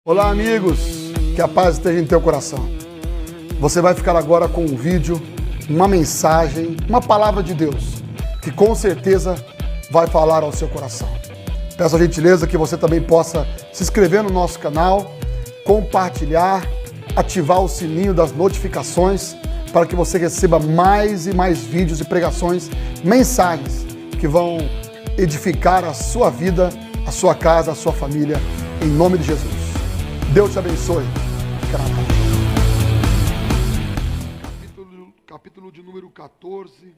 Olá, amigos, que a paz esteja em teu coração. Você vai ficar agora com um vídeo, uma mensagem, uma palavra de Deus, que com certeza vai falar ao seu coração. Peço a gentileza que você também possa se inscrever no nosso canal, compartilhar, ativar o sininho das notificações, para que você receba mais e mais vídeos e pregações, mensagens que vão edificar a sua vida, a sua casa, a sua família, em nome de Jesus. Deus te abençoe. Fica na paz. Capítulo de número 14,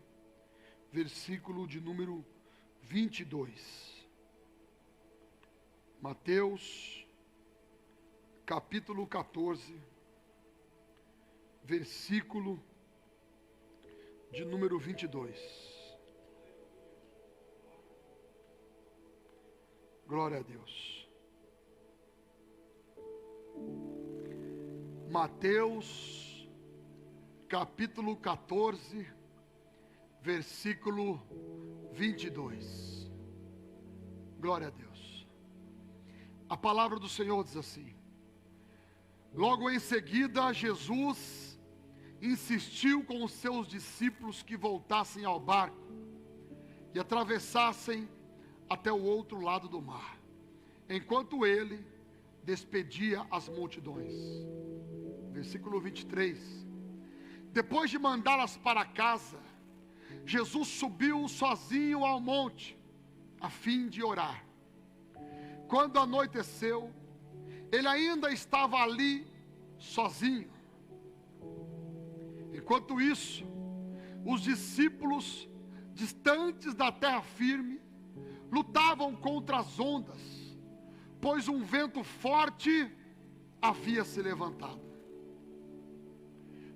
versículo de número 22. Mateus, capítulo 14, versículo de número 22. Glória a Deus. Mateus, capítulo 14, versículo 22. Glória a Deus. A palavra do Senhor diz assim: logo em seguida, Jesus insistiu com os seus discípulos que voltassem ao barco e atravessassem até o outro lado do mar, enquanto ele despedia as multidões. Versículo 23. Depois de mandá-las para casa, Jesus subiu sozinho ao monte, a fim de orar. Quando anoiteceu, ele ainda estava ali, sozinho. Enquanto isso, os discípulos, distantes da terra firme, lutavam contra as ondas, pois um vento forte havia se levantado.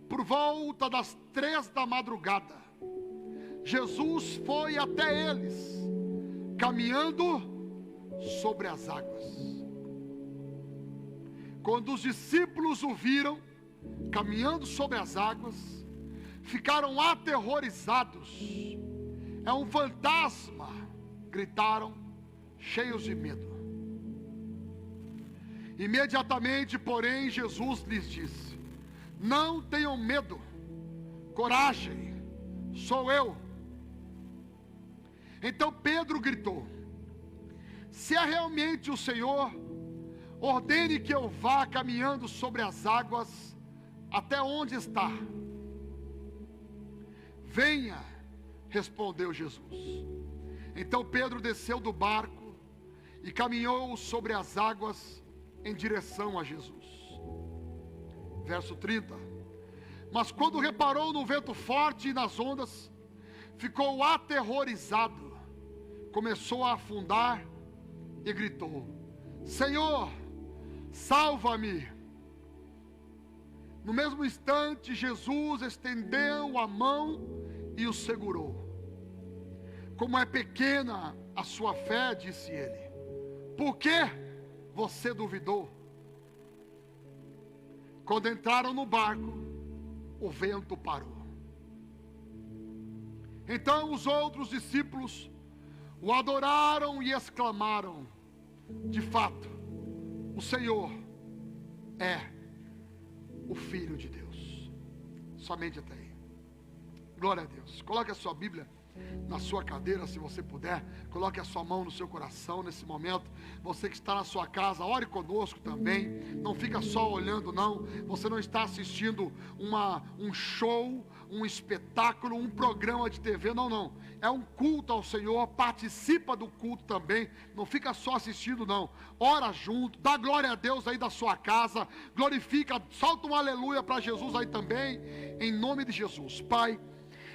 Por volta das 3 da madrugada, Jesus foi até eles, caminhando sobre as águas. Quando os discípulos o viram caminhando sobre as águas, ficaram aterrorizados. É um fantasma, gritaram, cheios de medo. Imediatamente, porém, Jesus lhes disse: não tenham medo, coragem, sou eu. Então Pedro gritou: se é realmente o Senhor, ordene que eu vá caminhando sobre as águas até onde está. Venha, respondeu Jesus. Então Pedro desceu do barco e caminhou sobre as águas em direção a Jesus. Verso 30. Mas quando reparou no vento forte e nas ondas, ficou aterrorizado, começou a afundar e gritou: Senhor, salva-me! No mesmo instante, Jesus estendeu a mão e o segurou. Como é pequena a sua fé, disse ele, por que você duvidou? Quando entraram no barco, o vento parou. Então os outros discípulos o adoraram e exclamaram: de fato, o Senhor é o Filho de Deus. Somente até aí. Glória a Deus. Coloque a sua Bíblia na sua cadeira, se você puder. Coloque a sua mão no seu coração nesse momento. Você que está na sua casa, ore conosco também. Não fica só olhando, não. Você não está assistindo um show, um espetáculo, um programa de TV. Não. É um culto ao Senhor. Participa do culto também. Não fica só assistindo, não. Ora junto, dá glória a Deus aí da sua casa. Glorifica, solta um aleluia para Jesus aí também, em nome de Jesus. Pai,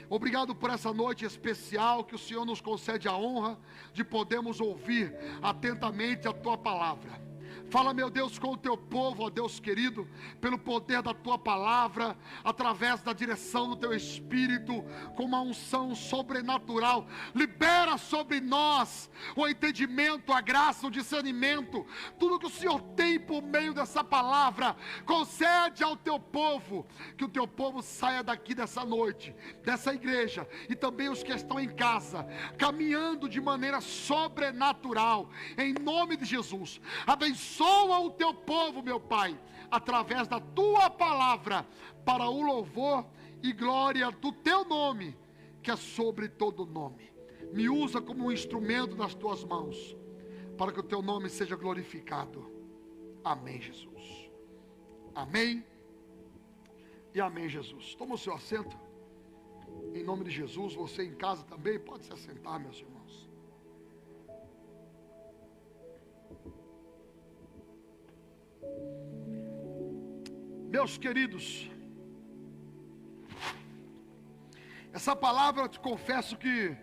obrigado por essa noite especial que o Senhor nos concede a honra de podermos ouvir atentamente a Tua palavra. Fala, meu Deus, com o Teu povo, ó Deus querido, pelo poder da Tua palavra, através da direção do Teu Espírito, com uma unção sobrenatural. Libera sobre nós o entendimento, a graça, o discernimento, tudo que o Senhor tem por meio dessa palavra. Concede ao Teu povo, que o Teu povo saia daqui dessa noite, dessa igreja, e também os que estão em casa, caminhando de maneira sobrenatural, em nome de Jesus. Abençoa abençoa o teu povo, meu Pai, através da tua palavra, para o louvor e glória do teu nome, que é sobre todo nome. Me usa como um instrumento nas tuas mãos, para que o teu nome seja glorificado. Amém, Jesus. Amém e amém, Jesus. Toma o seu assento. Em nome de Jesus, você em casa também pode se assentar, meus irmãos. Meus queridos, essa palavra eu te confesso que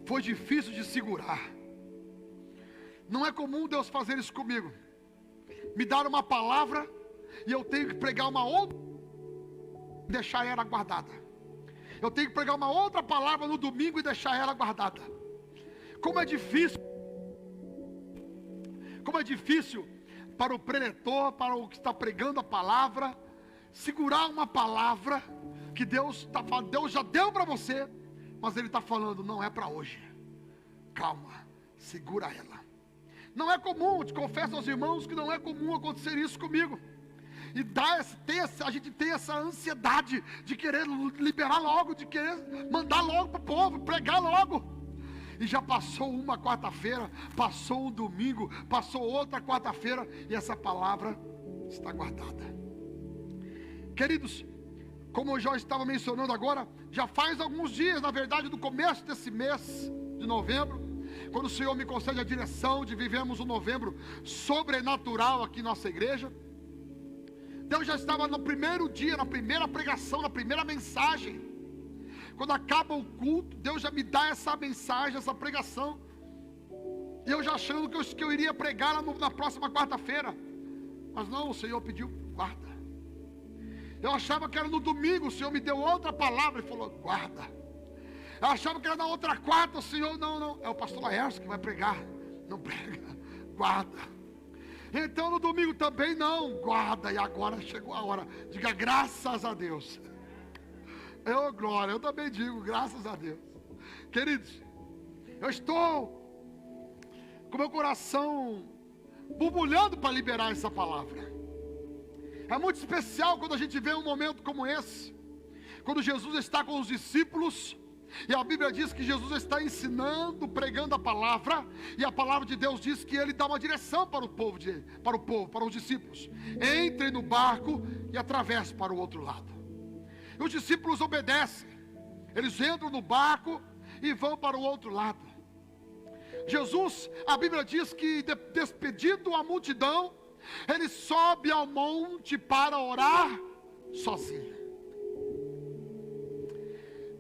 foi difícil de segurar. Não é comum Deus fazer isso comigo. Me dar uma palavra e eu tenho que pregar uma outra e deixar ela guardada. Eu tenho que pregar uma outra palavra no domingo e deixar ela guardada. Como é difícil para o preletor, para o que está pregando a palavra, segurar uma palavra que Deus já deu para você, mas Ele está falando, não é para hoje. Calma, segura ela. Não é comum, te confesso aos irmãos que não é comum acontecer isso comigo. E a gente tem essa ansiedade de querer liberar logo, de querer mandar logo para o povo, pregar logo. E já passou uma quarta-feira, passou um domingo, passou outra quarta-feira, e essa palavra está guardada. Queridos, como eu já estava mencionando agora, já faz alguns dias, na verdade, do começo desse mês de novembro, quando o Senhor me concede a direção de vivermos um novembro sobrenatural aqui em nossa igreja. Deus já estava no primeiro dia, na primeira pregação, na primeira mensagem. Quando acaba o culto, Deus já me dá essa mensagem, essa pregação. E eu já achando que eu iria pregar na próxima quarta-feira. Mas não, o Senhor pediu guarda. Eu achava que era no domingo, o Senhor me deu outra palavra e falou, guarda. Eu achava que era na outra quarta, o Senhor, não, é o pastor Laércio que vai pregar. Não prega, guarda. Então no domingo também não, guarda. E agora chegou a hora, diga graças a Deus. Glória, eu também digo graças a Deus. Queridos, eu estou com meu coração borbulhando para liberar essa palavra. É muito especial quando a gente vê um momento como esse, quando Jesus está com os discípulos, e a Bíblia diz que Jesus está ensinando, pregando a palavra, e a palavra de Deus diz que Ele dá uma direção para o povo, para os discípulos. Entrem no barco e atravessem para o outro lado. E os discípulos obedecem, eles entram no barco e vão para o outro lado. Jesus, a Bíblia diz que despedido a multidão, Ele sobe ao monte para orar sozinho.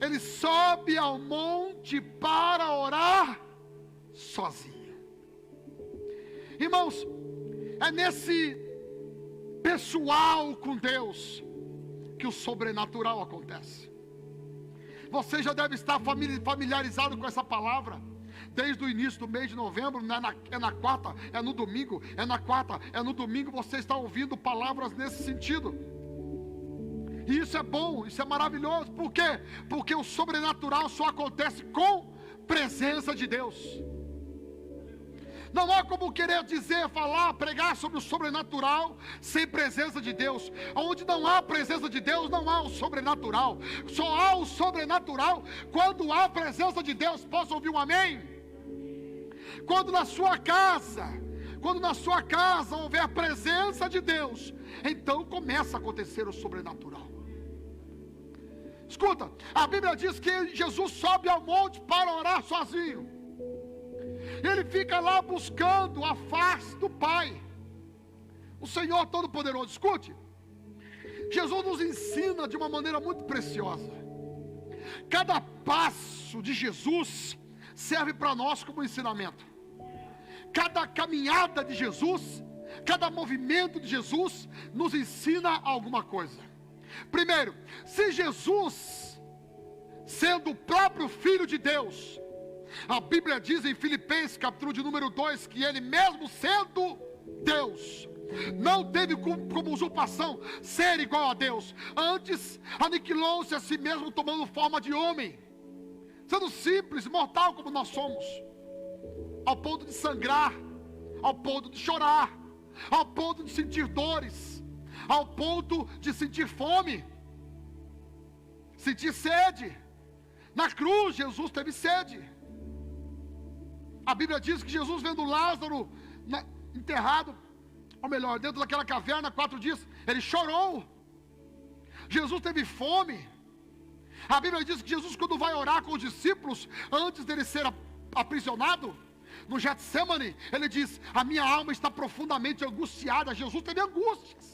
Ele sobe ao monte para orar sozinho. Irmãos, é nesse pessoal com Deus que o sobrenatural acontece. Você já deve estar familiarizado com essa palavra. Desde o início do mês de novembro, é na quarta, é no domingo, é na quarta, é no domingo, você está ouvindo palavras nesse sentido. E isso é bom, isso é maravilhoso. Por quê? Porque o sobrenatural só acontece com presença de Deus. Não há como querer dizer, falar, pregar sobre o sobrenatural sem presença de Deus. Onde não há presença de Deus, não há o sobrenatural. Só há o sobrenatural quando há presença de Deus. Posso ouvir um amém? Quando na sua casa houver a presença de Deus, então começa a acontecer o sobrenatural. Escuta, a Bíblia diz que Jesus sobe ao monte para orar sozinho. Ele fica lá buscando a face do Pai, o Senhor Todo-Poderoso. Escute, Jesus nos ensina de uma maneira muito preciosa. Cada passo de Jesus serve para nós como ensinamento. Cada caminhada de Jesus, cada movimento de Jesus nos ensina alguma coisa. Primeiro, se Jesus, sendo o próprio Filho de Deus, a Bíblia diz em Filipenses capítulo de número 2, que Ele mesmo sendo Deus, não teve como usurpação ser igual a Deus. Antes aniquilou-se a si mesmo, tomando forma de homem, sendo simples, mortal como nós somos, ao ponto de sangrar, ao ponto de chorar, ao ponto de sentir dores, ao ponto de sentir fome, sentir sede. Na cruz, Jesus teve sede. A Bíblia diz que Jesus, vendo Lázaro enterrado, ou melhor, dentro daquela caverna, 4 dias, ele chorou. Jesus teve fome. A Bíblia diz que Jesus, quando vai orar com os discípulos, antes dele ser aprisionado, no Getsemane, ele diz: a minha alma está profundamente angustiada. Jesus teve angústias.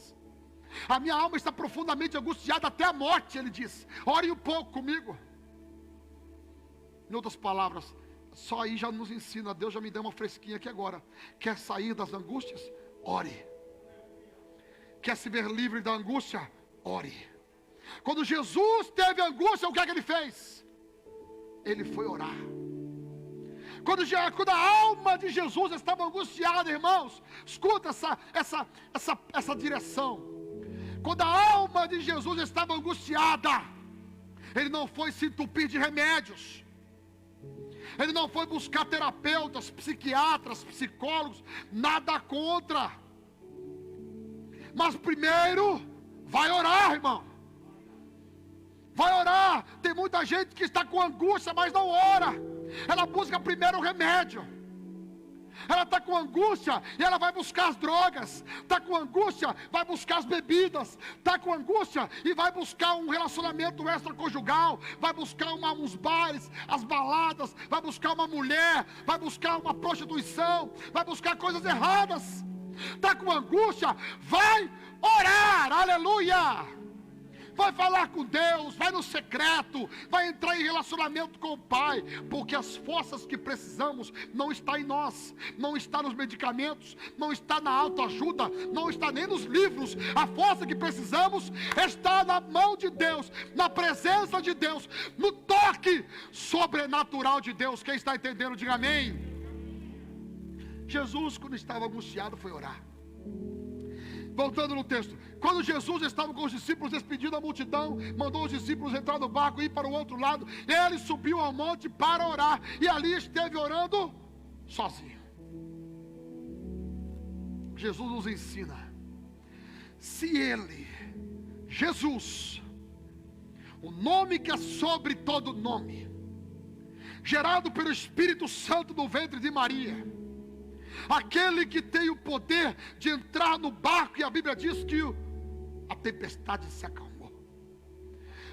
A minha alma está profundamente angustiada até a morte, ele diz. Ore um pouco comigo. Em outras palavras, só aí já nos ensina. Deus já me deu uma fresquinha aqui agora. Quer sair das angústias? Ore. Quer se ver livre da angústia? Ore. Quando Jesus teve angústia, o que é que ele fez? Ele foi orar. Quando a alma de Jesus estava angustiada, irmãos, escuta essa direção. Quando a alma de Jesus estava angustiada, ele não foi se entupir de remédios. Ele não foi buscar terapeutas, psiquiatras, psicólogos, nada contra. Mas primeiro, vai orar, irmão. Vai orar. Tem muita gente que está com angústia, mas não ora. Ela busca primeiro o remédio. Ela está com angústia e ela vai buscar as drogas. Está com angústia, vai buscar as bebidas. Está com angústia e vai buscar um relacionamento extraconjugal. Vai buscar uns bares, as baladas. Vai buscar uma mulher. Vai buscar uma prostituição. Vai buscar coisas erradas. Está com angústia, vai orar, aleluia. Vai falar com Deus, vai no secreto, vai entrar em relacionamento com o Pai, porque as forças que precisamos não está em nós, não está nos medicamentos, não está na autoajuda, não está nem nos livros. A força que precisamos está na mão de Deus, na presença de Deus, no toque sobrenatural de Deus. Quem está entendendo, diga amém. Jesus, quando estava angustiado, foi orar. Voltando no texto, quando Jesus estava com os discípulos despedindo a multidão, mandou os discípulos entrar no barco e ir para o outro lado. Ele subiu ao monte para orar, e ali esteve orando sozinho. Jesus nos ensina: se ele, Jesus, o nome que é sobre todo nome, gerado pelo Espírito Santo do ventre de Maria, aquele que tem o poder de entrar no barco, e a Bíblia diz que a tempestade se acalmou.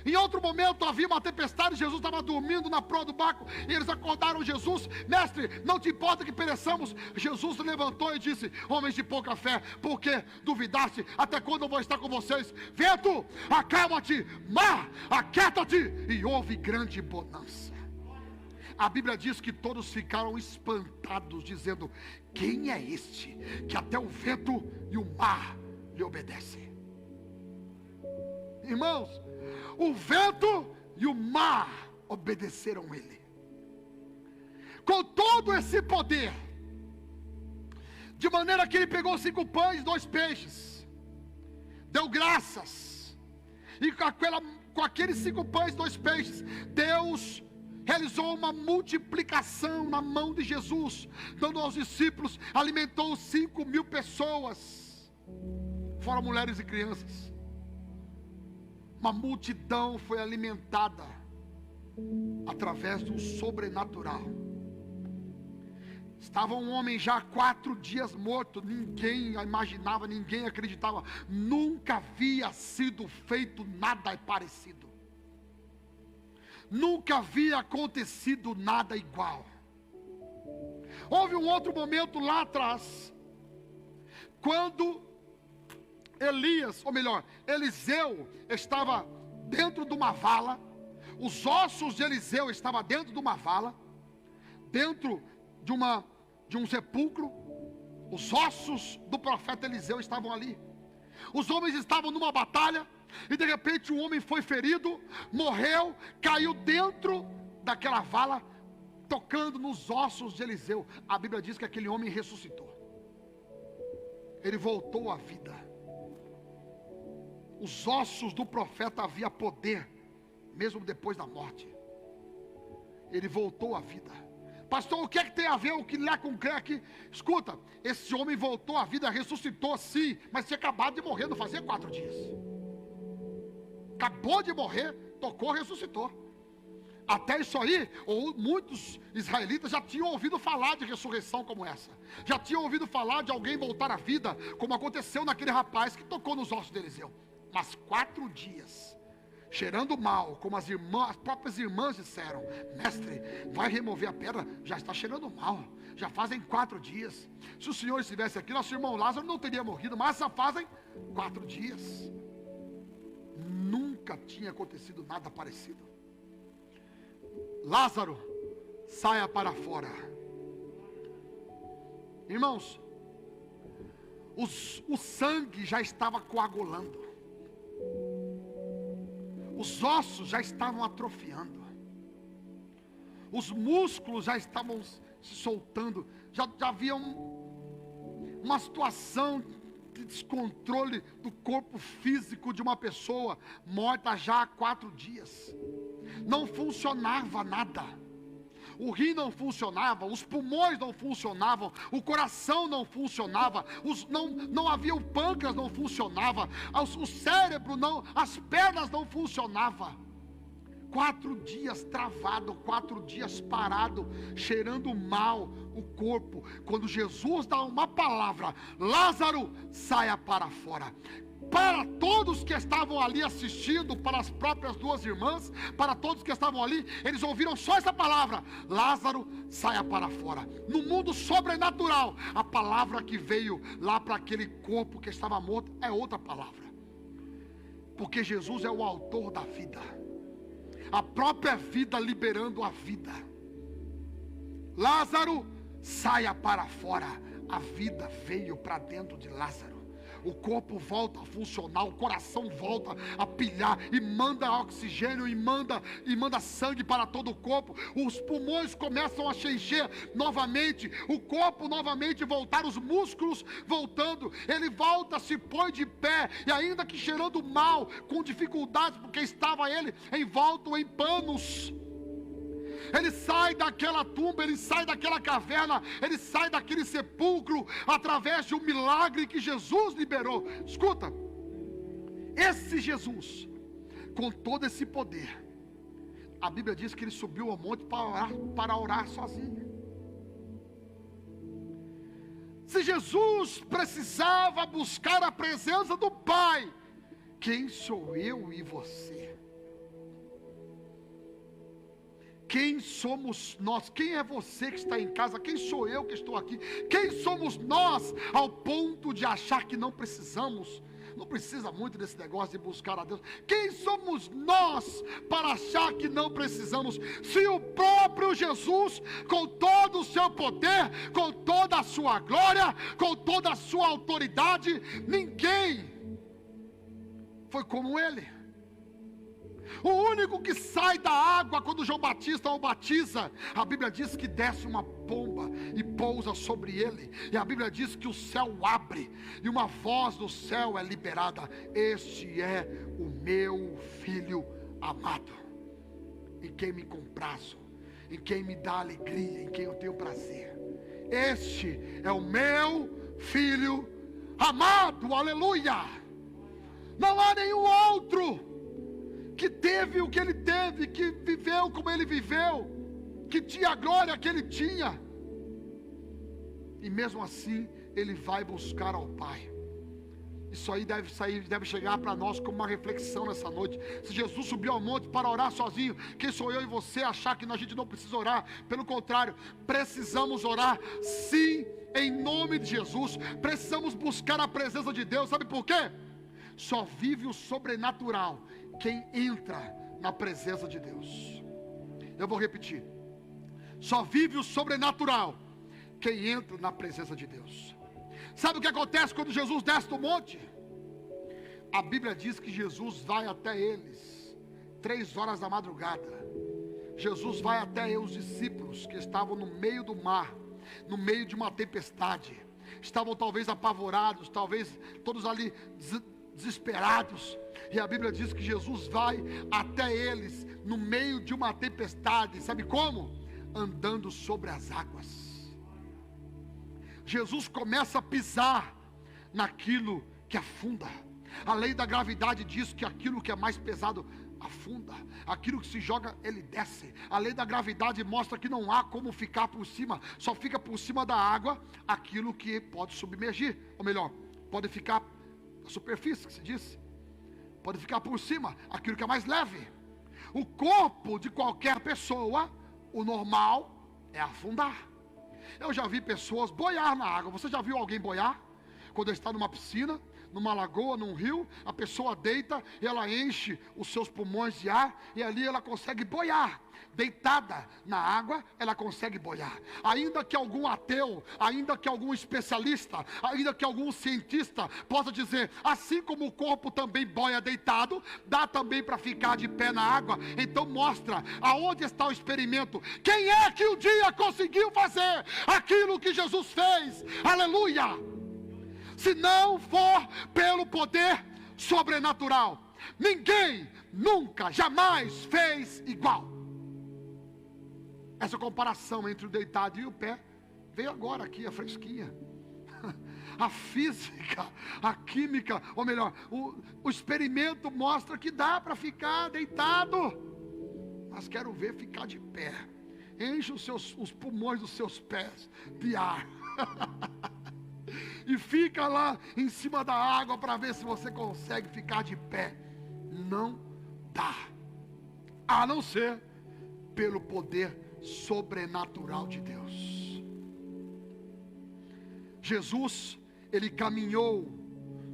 Em outro momento havia uma tempestade, Jesus estava dormindo na proa do barco, e eles acordaram Jesus: mestre, não te importa que pereçamos? Jesus levantou e disse: homens de pouca fé, por que duvidaste? Até quando eu vou estar com vocês? Vento, acalma-te, mar, aquieta-te. E houve grande bonança. A Bíblia diz que todos ficaram espantados, dizendo: quem é este que até o vento e o mar lhe obedecem? Irmãos, o vento e o mar obedeceram ele. Com todo esse poder, de maneira que ele pegou 5 pães e 2 peixes, deu graças, e com aqueles 5 pães e 2 peixes, Deus realizou uma multiplicação na mão de Jesus, dando aos discípulos, alimentou 5.000 pessoas, fora mulheres e crianças. Uma multidão foi alimentada através do sobrenatural. Estava um homem já há 4 dias morto. Ninguém imaginava, ninguém acreditava. Nunca havia sido feito nada parecido. Nunca havia acontecido nada igual. Houve um outro momento lá atrás, quando Eliseu estava dentro de uma vala. Os ossos de Eliseu estavam dentro de uma vala, dentro de um sepulcro. Os ossos do profeta Eliseu estavam ali. Os homens estavam numa batalha, e de repente um homem foi ferido, morreu, caiu dentro daquela vala, tocando nos ossos de Eliseu. A Bíblia diz que aquele homem ressuscitou. Ele voltou à vida. Os ossos do profeta havia poder, mesmo depois da morte. Ele voltou à vida. Pastor, o que é que tem a ver o que lá com crer aqui? Escuta, esse homem voltou à vida, ressuscitou sim, mas tinha acabado de morrer, não fazia 4 dias. Acabou de morrer, tocou, ressuscitou. Até isso aí, muitos israelitas já tinham ouvido falar de ressurreição como essa. Já tinham ouvido falar de alguém voltar à vida, como aconteceu naquele rapaz que tocou nos ossos de Eliseu. Mas 4 dias, cheirando mal, como as próprias irmãs disseram: mestre, vai remover a pedra, já está cheirando mal, já fazem 4 dias. Se o Senhor estivesse aqui, nosso irmão Lázaro não teria morrido, mas já fazem 4 dias. Nunca tinha acontecido nada parecido. Lázaro, saia para fora. Irmãos, o sangue já estava coagulando, os ossos já estavam atrofiando, os músculos já estavam se soltando, já havia uma situação de descontrole do corpo físico de uma pessoa morta já há 4 dias. Não funcionava nada. O rim não funcionava, os pulmões não funcionavam, o coração não funcionava, não havia o pâncreas, não funcionava, o cérebro não, as pernas não funcionavam. 4 dias travado, 4 dias parado, cheirando mal o corpo. Quando Jesus dá uma palavra: Lázaro, saia para fora. Para todos que estavam ali assistindo, para as próprias 2 irmãs, para todos que estavam ali, eles ouviram só essa palavra: Lázaro, saia para fora. No mundo sobrenatural, a palavra que veio lá para aquele corpo que estava morto é outra palavra, porque Jesus é o autor da vida, a própria vida liberando a vida. Lázaro, saia para fora. A vida veio para dentro de Lázaro. O corpo volta a funcionar, o coração volta a pilhar e manda oxigênio e manda sangue para todo o corpo. Os pulmões começam a se encher novamente, o corpo novamente voltar, os músculos voltando. Ele volta, se põe de pé, e ainda que cheirando mal, com dificuldades, porque estava ele envolto em panos. Ele sai daquela tumba, ele sai daquela caverna, ele sai daquele sepulcro através de um milagre que Jesus liberou. Escuta, esse Jesus, com todo esse poder, a Bíblia diz que ele subiu ao monte para orar sozinho. Se Jesus precisava buscar a presença do Pai, quem sou eu e você? Quem somos nós? Quem é você que está em casa? Quem sou eu que estou aqui? Quem somos nós ao ponto de achar que não precisamos? Não precisa muito desse negócio de buscar a Deus. Quem somos nós para achar que não precisamos? Se o próprio Jesus, com todo o seu poder, com toda a sua glória, com toda a sua autoridade, ninguém foi como ele. O único que sai da água quando João Batista o batiza, a Bíblia diz que desce uma pomba e pousa sobre ele, e a Bíblia diz que o céu abre e uma voz do céu é liberada: este é o meu filho amado, em quem me comprazo, em quem me dá alegria, em quem eu tenho prazer. Este é o meu filho amado, aleluia. Não há nenhum outro que teve o que ele teve, que viveu como ele viveu, que tinha a glória que ele tinha. E mesmo assim, ele vai buscar ao Pai. Isso aí deve chegar para nós como uma reflexão nessa noite. Se Jesus subiu ao monte para orar sozinho, quem sou eu e você achar que a gente não precisa orar? Pelo contrário, precisamos orar sim, em nome de Jesus. Precisamos buscar a presença de Deus. Sabe por quê? Só vive o sobrenatural quem entra na presença de Deus. Eu vou repetir: só vive o sobrenatural quem entra na presença de Deus. Sabe o que acontece quando Jesus desce do monte? A Bíblia diz que Jesus vai até eles 3 horas da madrugada. Jesus vai até os discípulos que estavam no meio do mar, no meio de uma tempestade. Estavam talvez apavorados, talvez todos ali desesperados. E a Bíblia diz que Jesus vai até eles no meio de uma tempestade. Sabe como? andando sobre as águas. Jesus começa a pisar naquilo que afunda. A lei da gravidade diz que aquilo que é mais pesado afunda, aquilo que se joga, ele desce. A lei da gravidade mostra que não há como ficar por cima, só fica por cima da água aquilo que pode submergir, ou melhor, pode ficar na superfície, que se diz, pode ficar por cima, aquilo que é mais leve. O corpo de qualquer pessoa, o normal é afundar. Eu já vi pessoas boiar na água. Você já viu alguém boiar? Quando está numa piscina, numa lagoa, num rio, a pessoa deita e ela enche os seus pulmões de ar e ali ela consegue boiar. Deitada na água, ela consegue boiar. Ainda que algum ateu, ainda que algum especialista, ainda que algum cientista possa dizer, assim como o corpo também boia deitado, dá também para ficar de pé na água. Então mostra aonde está o experimento. Quem é que um dia conseguiu fazer aquilo que Jesus fez? Aleluia! Se não for pelo poder sobrenatural, ninguém nunca, jamais fez igual. Essa comparação entre o deitado e o pé veio agora aqui, a fresquinha. A física, a química, ou melhor, o experimento mostra que dá para ficar deitado. Mas quero ver ficar de pé. Enche os pulmões dos seus pés de ar. E fica lá em cima da água para ver se você consegue ficar de pé. Não dá. A não ser pelo poder sobrenatural de Deus. Jesus, ele caminhou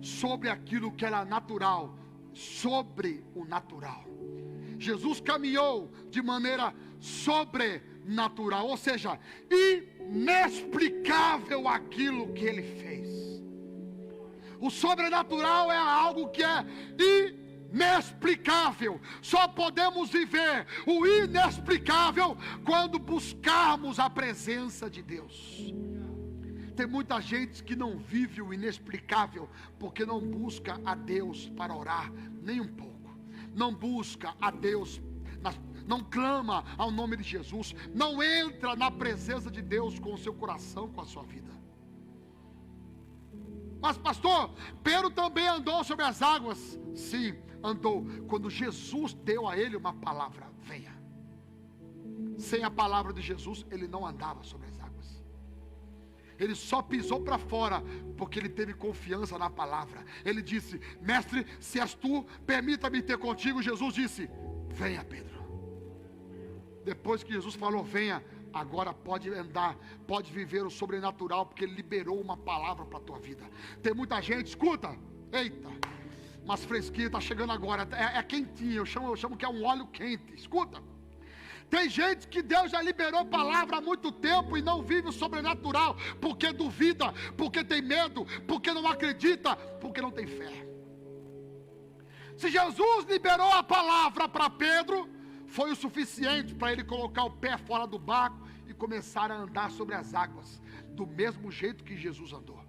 sobre aquilo que era natural, sobre o natural. Jesus caminhou de maneira sobrenatural, ou seja, inexplicável aquilo que ele fez. O sobrenatural é algo que é inexplicável. Só podemos viver o inexplicável quando buscarmos a presença de Deus. Tem muita gente que não vive o inexplicável porque não busca a Deus para orar, nem um pouco. Não busca a Deus, não clama ao nome de Jesus, não entra na presença de Deus com o seu coração, com a sua vida. Mas pastor, Pedro também andou sobre as águas. Sim, andou. Quando Jesus deu a ele uma palavra, venha. Sem a palavra de Jesus, ele não andava sobre as águas. Ele só pisou para fora, porque ele teve confiança na palavra. Ele disse, mestre, se és tu, permita-me ter contigo. Jesus disse, venha Pedro. Depois que Jesus falou, venha, agora pode andar, pode viver o sobrenatural, porque ele liberou uma palavra para a tua vida. Tem muita gente, escuta, eita, mas fresquinha, está chegando agora, é quentinho, eu chamo que é um óleo quente, escuta. Tem gente que Deus já liberou palavra há muito tempo e não vive o sobrenatural, porque duvida, porque tem medo, porque não acredita, porque não tem fé. Se Jesus liberou a palavra para Pedro, foi o suficiente para ele colocar o pé fora do barco e começar a andar sobre as águas, do mesmo jeito que Jesus andou.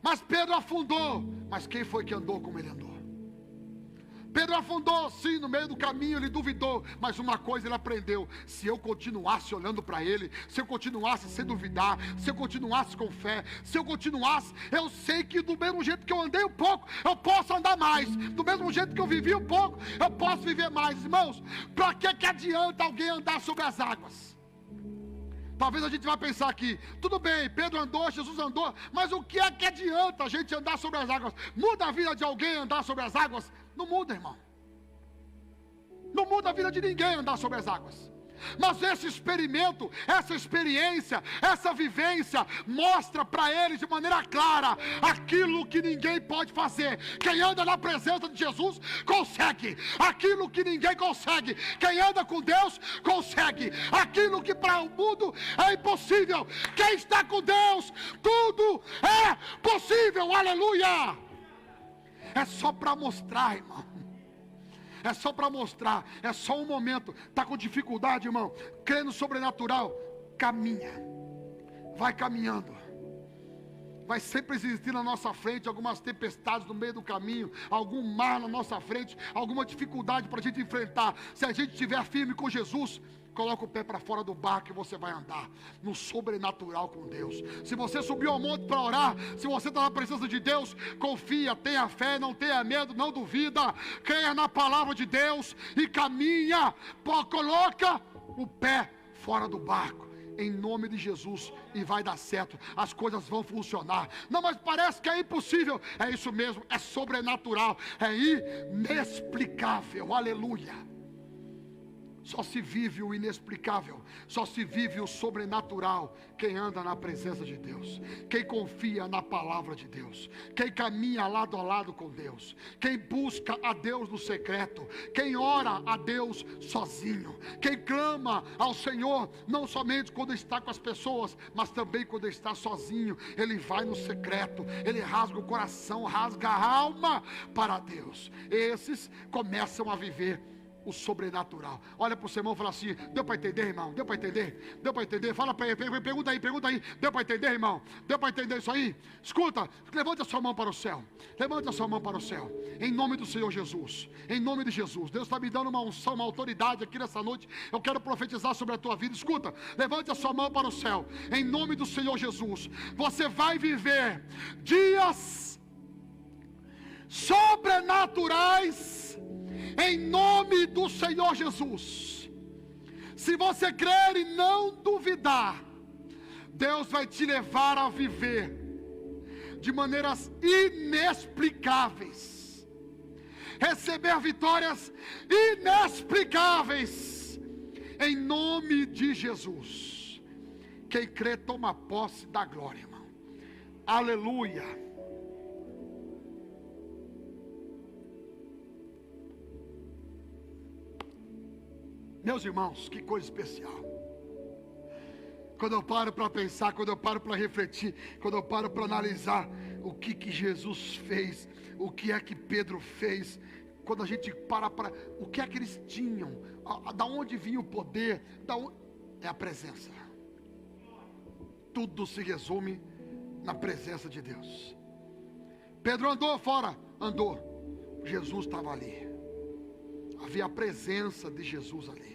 Mas Pedro afundou, mas quem foi que andou como ele andou? Pedro afundou, sim, no meio do caminho ele duvidou, mas uma coisa ele aprendeu: se eu continuasse olhando para ele, se eu continuasse sem duvidar, se eu continuasse com fé, se eu continuasse, eu sei que do mesmo jeito que eu andei um pouco, eu posso andar mais, do mesmo jeito que eu vivi um pouco, eu posso viver mais. Irmãos, para que adianta alguém andar sobre as águas? Talvez a gente vá pensar aqui, tudo bem, Pedro andou, Jesus andou, mas o que é que adianta a gente andar sobre as águas? Muda a vida de alguém andar sobre as águas? Não muda, irmão. Não muda a vida de ninguém andar sobre as águas. Mas esse experimento, essa experiência, essa vivência mostra para eles de maneira clara aquilo que ninguém pode fazer. Quem anda na presença de Jesus consegue aquilo que ninguém consegue. Quem anda com Deus consegue aquilo que para o mundo é impossível. Quem está com Deus, tudo é possível. Aleluia! É só para mostrar, irmão. É só para mostrar, é só um momento. Está com dificuldade, irmão? Crê no sobrenatural, caminha, vai caminhando. Vai sempre existir na nossa frente algumas tempestades no meio do caminho, algum mar na nossa frente, alguma dificuldade para a gente enfrentar. Se a gente estiver firme com Jesus, coloca o pé para fora do barco e você vai andar no sobrenatural com Deus. Se você subiu ao monte para orar, se você está na presença de Deus, confia, tenha fé, não tenha medo, não duvida, creia na palavra de Deus e caminha, coloca o pé fora do barco, em nome de Jesus, e vai dar certo, as coisas vão funcionar. Não, mas parece que é impossível. É isso mesmo, é sobrenatural, é inexplicável, aleluia. Só se vive o inexplicável, só se vive o sobrenatural quem anda na presença de Deus, quem confia na palavra de Deus, quem caminha lado a lado com Deus, quem busca a Deus no secreto, quem ora a Deus sozinho, quem clama ao Senhor não somente quando está com as pessoas, mas também quando está sozinho. Ele vai no secreto, ele rasga o coração, rasga a alma para Deus. Esses começam a viver o sobrenatural. Olha para o seu irmão e fala assim: deu para entender, irmão? Deu para entender? Deu para entender? Fala para ele, pergunta aí. Deu para entender, irmão? Deu para entender isso aí? Escuta, levante a sua mão para o céu. Levante a sua mão para o céu. Em nome do Senhor Jesus. Em nome de Jesus. Deus está me dando uma unção, uma autoridade aqui nessa noite. Eu quero profetizar sobre a tua vida. Escuta, levante a sua mão para o céu. Em nome do Senhor Jesus. Você vai viver dias sobrenaturais em nome do Senhor Jesus. Se você crer e não duvidar, Deus vai te levar a viver de maneiras inexplicáveis, receber vitórias inexplicáveis, em nome de Jesus. Quem crê toma posse da glória, irmão. Aleluia. Meus irmãos, que coisa especial. Quando eu paro para pensar, quando eu paro para refletir, quando eu paro para analisar o que Jesus fez, o que é que Pedro fez, quando a gente para, o que é que eles tinham, da onde vinha o poder, é a presença. Tudo se resume na presença de Deus. Pedro andou fora, andou, Jesus estava ali. Havia a presença de Jesus ali.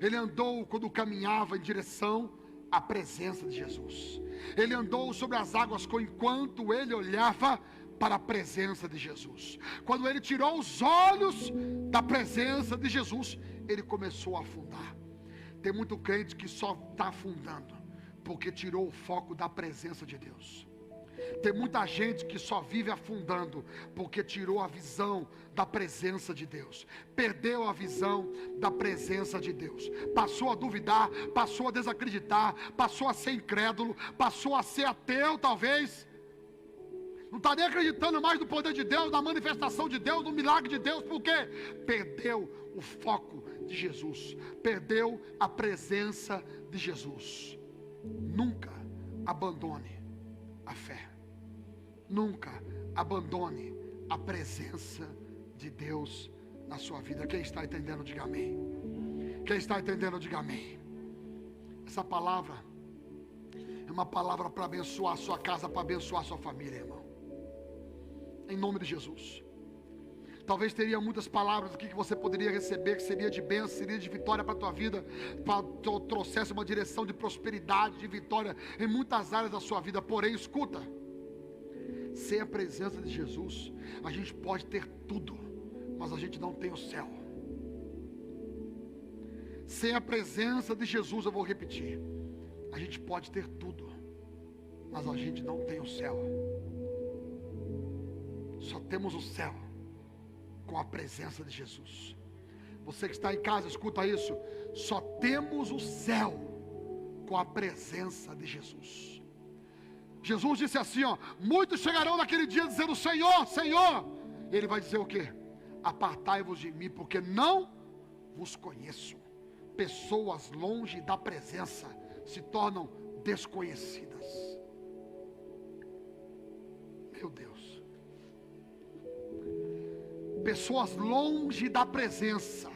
Ele andou quando caminhava em direção à presença de Jesus. Ele andou sobre as águas enquanto ele olhava para a presença de Jesus. Quando ele tirou os olhos da presença de Jesus, ele começou a afundar. Tem muito crente que só está afundando porque tirou o foco da presença de Deus. Tem muita gente que só vive afundando porque tirou a visão da presença de Deus, perdeu a visão da presença de Deus, passou a duvidar, passou a desacreditar, passou a ser incrédulo, passou a ser ateu talvez, não está nem acreditando mais no poder de Deus, na manifestação de Deus, no milagre de Deus, porque perdeu o foco de Jesus, perdeu a presença de Jesus. Nunca abandone a fé, nunca abandone a presença de Deus na sua vida. Quem está entendendo, diga amém. Quem está entendendo, diga amém. Essa palavra é uma palavra para abençoar a sua casa, para abençoar a sua família, irmão, em nome de Jesus. Talvez teria muitas palavras aqui que você poderia receber, que seria de bênção, seria de vitória para a tua vida, trouxesse uma direção de prosperidade, de vitória em muitas áreas da sua vida. Porém, escuta, sem a presença de Jesus, a gente pode ter tudo, mas a gente não tem o céu. Sem a presença de Jesus, eu vou repetir, a gente pode ter tudo, mas a gente não tem o céu. Só temos o céu com a presença de Jesus. Você que está em casa, escuta isso. Só temos o céu com a presença de Jesus. Jesus disse assim, ó: muitos chegarão naquele dia dizendo: Senhor, Senhor. Ele vai dizer o quê? Apartai-vos de mim, porque não vos conheço. Pessoas longe da presença se tornam desconhecidas. Meu Deus. Pessoas longe da presença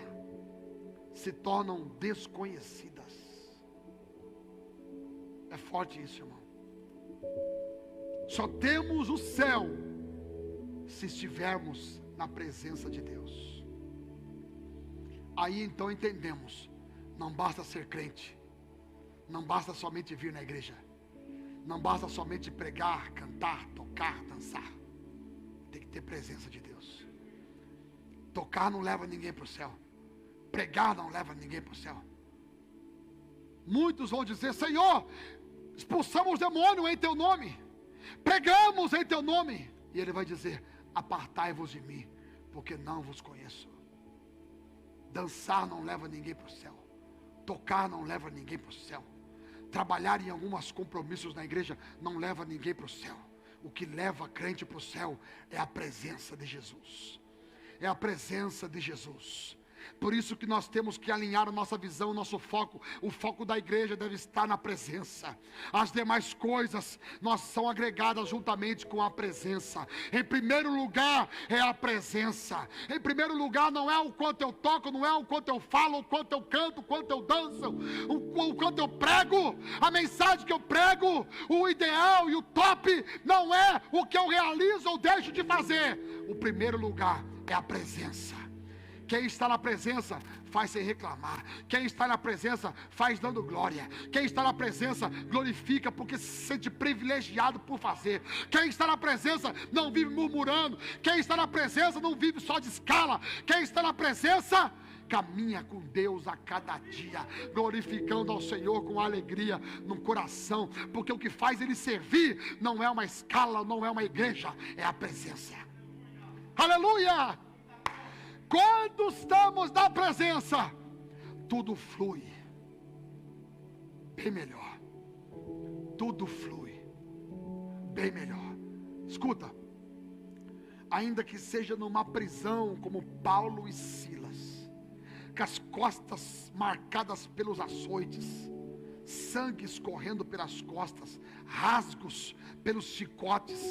se tornam desconhecidas. É forte isso, irmão. Só temos o céu se estivermos na presença de Deus. Aí então entendemos, Não basta ser crente. Não basta somente vir na igreja. Não basta somente pregar, cantar, tocar, dançar. Tem que ter presença de Deus. Tocar não leva ninguém para o céu. Pregar não leva ninguém para o céu. Muitos vão dizer: Senhor, expulsamos demônio em teu nome, pregamos em teu nome. E ele vai dizer: apartai-vos de mim, porque não vos conheço. Dançar não leva ninguém para o céu. Tocar não leva ninguém para o céu. Trabalhar em alguns compromissos na igreja não leva ninguém para o céu. O que leva crente para o céu é a presença de Jesus. É a presença de Jesus. Por isso que nós temos que alinhar a nossa visão, o nosso foco. O foco da igreja deve estar na presença. As demais coisas são agregadas juntamente com a presença. Em primeiro lugar é a presença. Em primeiro lugar não é o quanto eu toco, não é o quanto eu falo, o quanto eu canto, o quanto eu danço, o quanto eu prego, a mensagem que eu prego, o ideal e o top não é o que eu realizo ou deixo de fazer. O primeiro lugar é a presença. Quem está na presença faz sem reclamar. Quem está na presença faz dando glória. Quem está na presença glorifica porque se sente privilegiado por fazer. Quem está na presença não vive murmurando. Quem está na presença não vive só de escala. Quem está na presença caminha com Deus a cada dia, glorificando ao Senhor com alegria no coração, porque o que faz ele servir não é uma escala, não é uma igreja, é a presença. Aleluia! Quando estamos na presença, tudo flui bem melhor. Tudo flui bem melhor. Escuta, ainda que seja numa prisão como Paulo e Silas, com as costas marcadas pelos açoites, sangue escorrendo pelas costas, rasgos pelos chicotes.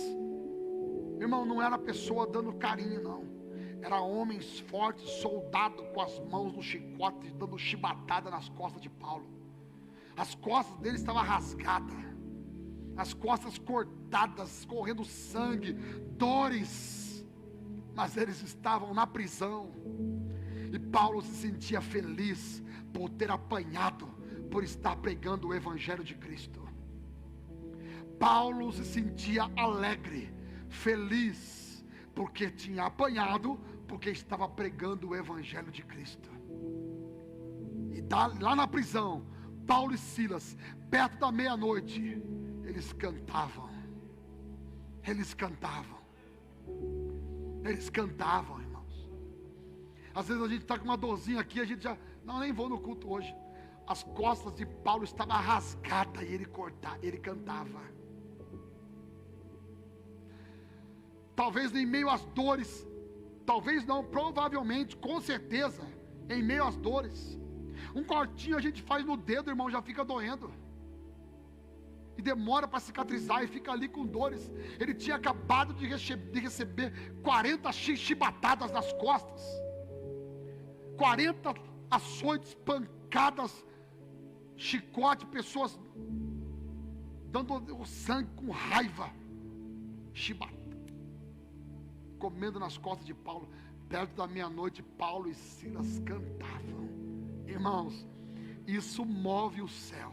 Irmão, não era pessoa dando carinho, não. Era homens fortes, soldado com as mãos no chicote, dando chibatada nas costas de Paulo. As costas dele estavam rasgadas, as costas cortadas, correndo sangue, dores. Mas eles estavam na prisão. E Paulo se sentia feliz por ter apanhado, por estar pregando o Evangelho de Cristo. Paulo se sentia alegre, feliz, porque tinha apanhado, porque estava pregando o Evangelho de Cristo. E lá na prisão, Paulo e Silas, perto da meia-noite, eles cantavam. Eles cantavam. Eles cantavam, irmãos. Às vezes a gente está com uma dorzinha aqui, a gente já, não, nem vou no culto hoje. As costas de Paulo estavam rasgadas e ele cantava. Talvez em meio às dores, talvez não, provavelmente, com certeza, em meio às dores, um cortinho a gente faz no dedo, irmão, já fica doendo, e demora para cicatrizar, e fica ali com dores. Ele tinha acabado de receber 40 chibatadas nas costas, 40 açoites, pancadas, chicote, pessoas dando o sangue com raiva, chibatada, comendo nas costas de Paulo. Perto da meia-noite, Paulo e Silas cantavam. Irmãos, isso move o céu.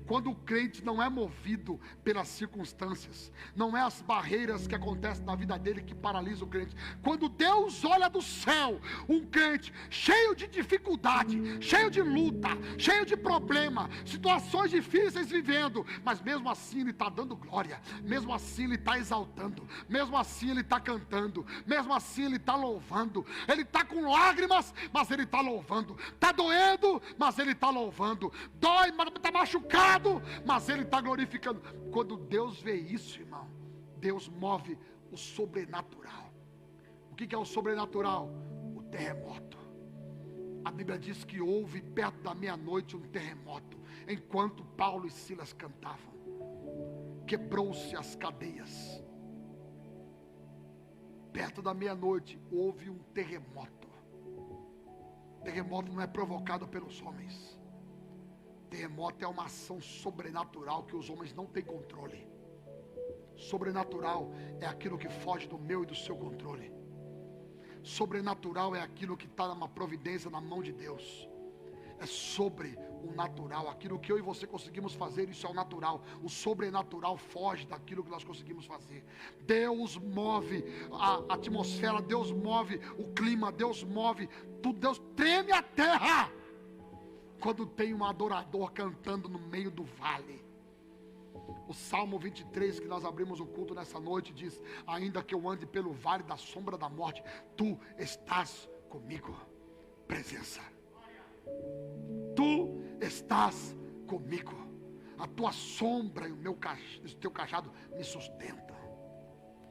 Quando o crente não é movido pelas circunstâncias, não é as barreiras que acontecem na vida dele que paralisam o crente. Quando Deus olha do céu, um crente cheio de dificuldade, cheio de luta, cheio de problema, situações difíceis vivendo, mas mesmo assim ele está dando glória, mesmo assim ele está exaltando, mesmo assim ele está cantando, mesmo assim ele está louvando. Ele está com lágrimas, mas ele está louvando. Está doendo, mas ele está louvando. Dói, mas está machucado, mas ele está glorificando. Quando Deus vê isso, irmão, Deus move o sobrenatural. O que é o sobrenatural? O terremoto. A Bíblia diz que houve perto da meia-noite um terremoto, enquanto Paulo e Silas cantavam. Quebrou-se as cadeias. Perto da meia-noite houve um terremoto. Terremoto não é provocado pelos homens. Terremoto é uma ação sobrenatural que os homens não têm controle. Sobrenatural é aquilo que foge do meu e do seu controle. Sobrenatural é aquilo que está numa providência na mão de Deus. é sobre o natural. Aquilo que eu e você conseguimos fazer, isso é o natural. O sobrenatural foge daquilo que nós conseguimos fazer. Deus move a atmosfera, Deus move o clima, Deus move tudo. Deus treme a terra quando tem um adorador cantando no meio do vale. O Salmo 23 que nós abrimos o culto nessa noite diz: ainda que eu ande pelo vale da sombra da morte, tu estás comigo. Presença. Tu estás comigo. A tua sombra e o teu cajado me sustentam.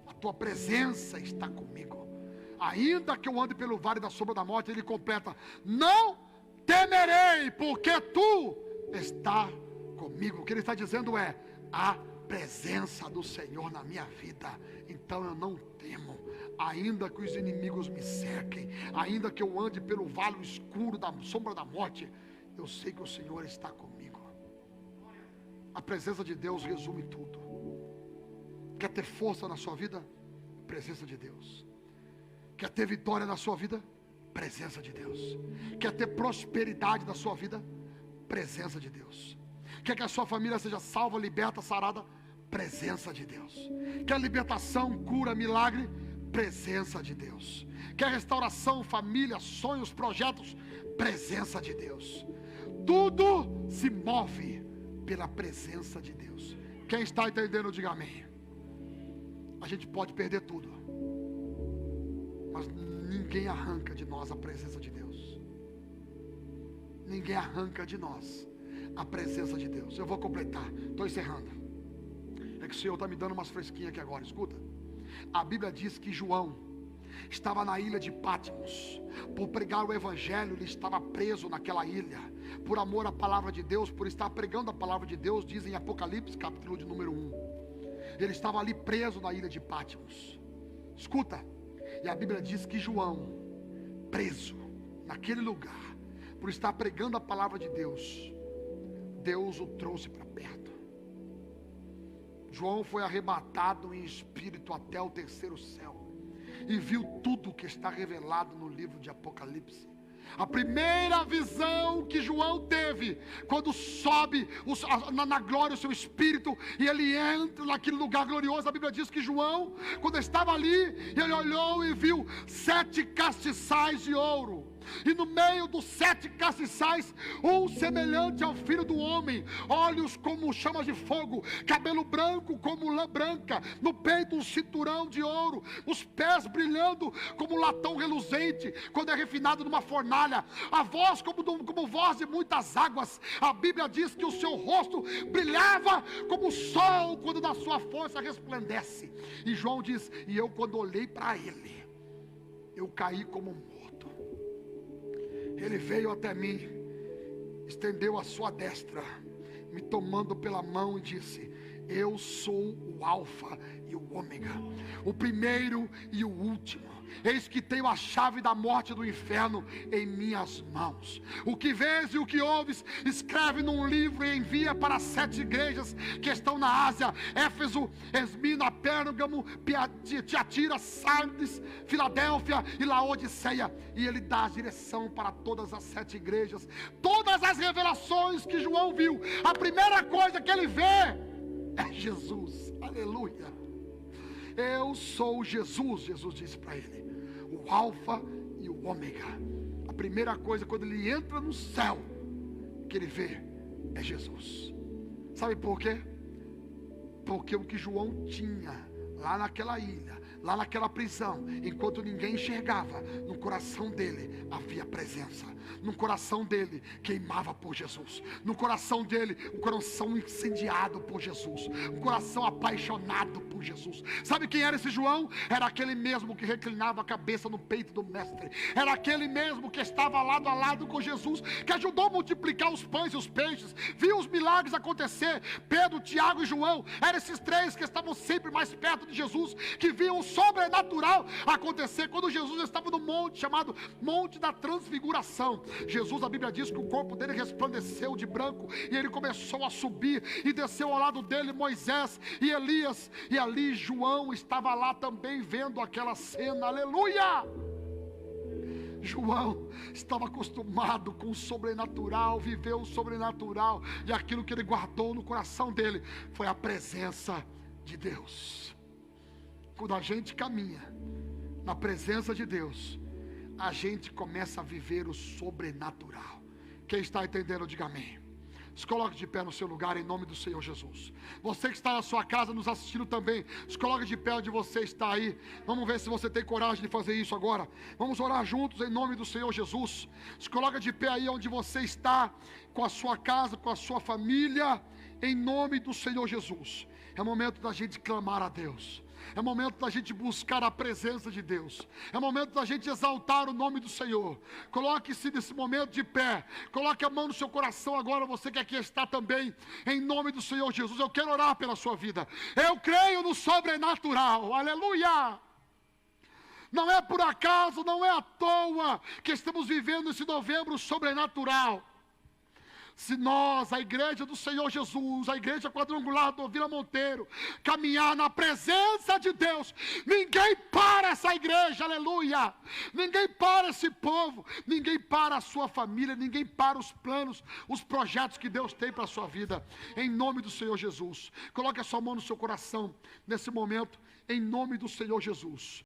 A tua presença está comigo. Ainda que eu ande pelo vale da sombra da morte, ele completa: não temerei, porque tu está comigo. O que ele está dizendo é: a presença do Senhor na minha vida, então eu não temo. Ainda que os inimigos me cerquem, ainda que eu ande pelo vale escuro da sombra da morte, eu sei que o Senhor está comigo. A presença de Deus resume tudo. Quer ter força na sua vida? Presença de Deus. Quer ter vitória na sua vida? Presença de Deus. Quer ter prosperidade na sua vida? Presença de Deus. Quer que a sua família seja salva, liberta, sarada? Presença de Deus. Quer libertação, cura, milagre? Presença de Deus. Quer restauração, família, sonhos, projetos? Presença de Deus. Tudo se move pela presença de Deus. Quem está entendendo, diga amém. A gente pode perder tudo, mas ninguém arranca de nós a presença de Deus. Ninguém arranca de nós a presença de Deus. Eu vou completar, estou encerrando. É que o Senhor está me dando umas fresquinhas aqui agora. Escuta, a Bíblia diz que João estava na ilha de Patmos. Por pregar o evangelho, ele estava preso naquela ilha. Por amor à palavra de Deus, por estar pregando a palavra de Deus, diz em Apocalipse, capítulo de número 1. Ele estava ali preso na ilha de Patmos. Escuta, e a Bíblia diz que João, preso naquele lugar, por estar pregando a palavra de Deus, Deus o trouxe para perto. João foi arrebatado em espírito até o terceiro céu e viu tudo que está revelado no livro de Apocalipse. A primeira visão que João teve, quando sobe na glória o seu espírito e ele entra naquele lugar glorioso, a Bíblia diz que João, quando estava ali, ele olhou e viu 7 castiçais de ouro. E no meio dos 7 castiçais, um semelhante ao filho do homem, olhos como chamas de fogo, cabelo branco como lã branca, no peito um cinturão de ouro, os pés brilhando como latão reluzente, quando é refinado numa fornalha, a voz como voz de muitas águas. A Bíblia diz que o seu rosto brilhava como o sol quando da sua força resplandece. E João diz: e eu, quando olhei para ele, eu caí como morto. Ele veio até mim, estendeu a sua destra, me tomando pela mão e disse: eu sou o Alfa e o Ômega, o primeiro e o último. Eis que tenho a chave da morte e do inferno em minhas mãos. O que vês e o que ouves, escreve num livro e envia para 7 igrejas que estão na Ásia: Éfeso, Esmina, Pérgamo, Tiatira, Sardes, Filadélfia e Laodiceia. E ele dá a direção para todas as 7 igrejas. Todas as revelações que João viu, a primeira coisa que ele vê é Jesus. Aleluia. Eu sou Jesus, Jesus disse para ele, o Alfa e o Ômega. A primeira coisa, quando ele entra no céu, que ele vê é Jesus. Sabe por quê? Porque o que João tinha lá naquela ilha, lá naquela prisão, enquanto ninguém enxergava, no coração dele havia presença. No coração dele queimava por Jesus. No coração dele, um coração incendiado por Jesus, um coração apaixonado por Jesus. Sabe quem era esse João? Era aquele mesmo que reclinava a cabeça no peito do mestre. Era aquele mesmo que estava lado a lado com Jesus, que ajudou a multiplicar os pães e os peixes, viu os milagres acontecer. Pedro, Tiago e João eram esses 3 que estavam sempre mais perto de Jesus, que viam o sobrenatural acontecer quando Jesus estava no monte chamado Monte da Transfiguração. Jesus, a Bíblia diz que o corpo dele resplandeceu de branco e ele começou a subir, e desceu ao lado dele Moisés e Elias, e ali João estava lá também vendo aquela cena. Aleluia! João estava acostumado com o sobrenatural, viveu o sobrenatural, e aquilo que ele guardou no coração dele foi a presença de Deus. Quando a gente caminha na presença de Deus, a gente começa a viver o sobrenatural. Quem está entendendo, diga amém. Se coloque de pé no seu lugar em nome do Senhor Jesus. Você que está na sua casa nos assistindo também, se coloque de pé onde você está aí. Vamos ver se você tem coragem de fazer isso agora. Vamos orar juntos em nome do Senhor Jesus. Se coloque de pé aí onde você está, com a sua casa, com a sua família, em nome do Senhor Jesus. É momento da gente clamar a Deus. É momento da gente buscar a presença de Deus. É momento da gente exaltar o nome do Senhor. Coloque-se nesse momento de pé. Coloque a mão no seu coração agora, você que aqui está também, em nome do Senhor Jesus. Eu quero orar pela sua vida. Eu creio no sobrenatural. Aleluia! Não é por acaso, não é à toa que estamos vivendo esse novembro sobrenatural. Se nós, a igreja do Senhor Jesus, a igreja quadrangular do Vila Monteiro, caminhar na presença de Deus, ninguém para essa igreja, aleluia, ninguém para esse povo, ninguém para a sua família, ninguém para os planos, os projetos que Deus tem para a sua vida, em nome do Senhor Jesus. Coloque a sua mão no seu coração, nesse momento, em nome do Senhor Jesus.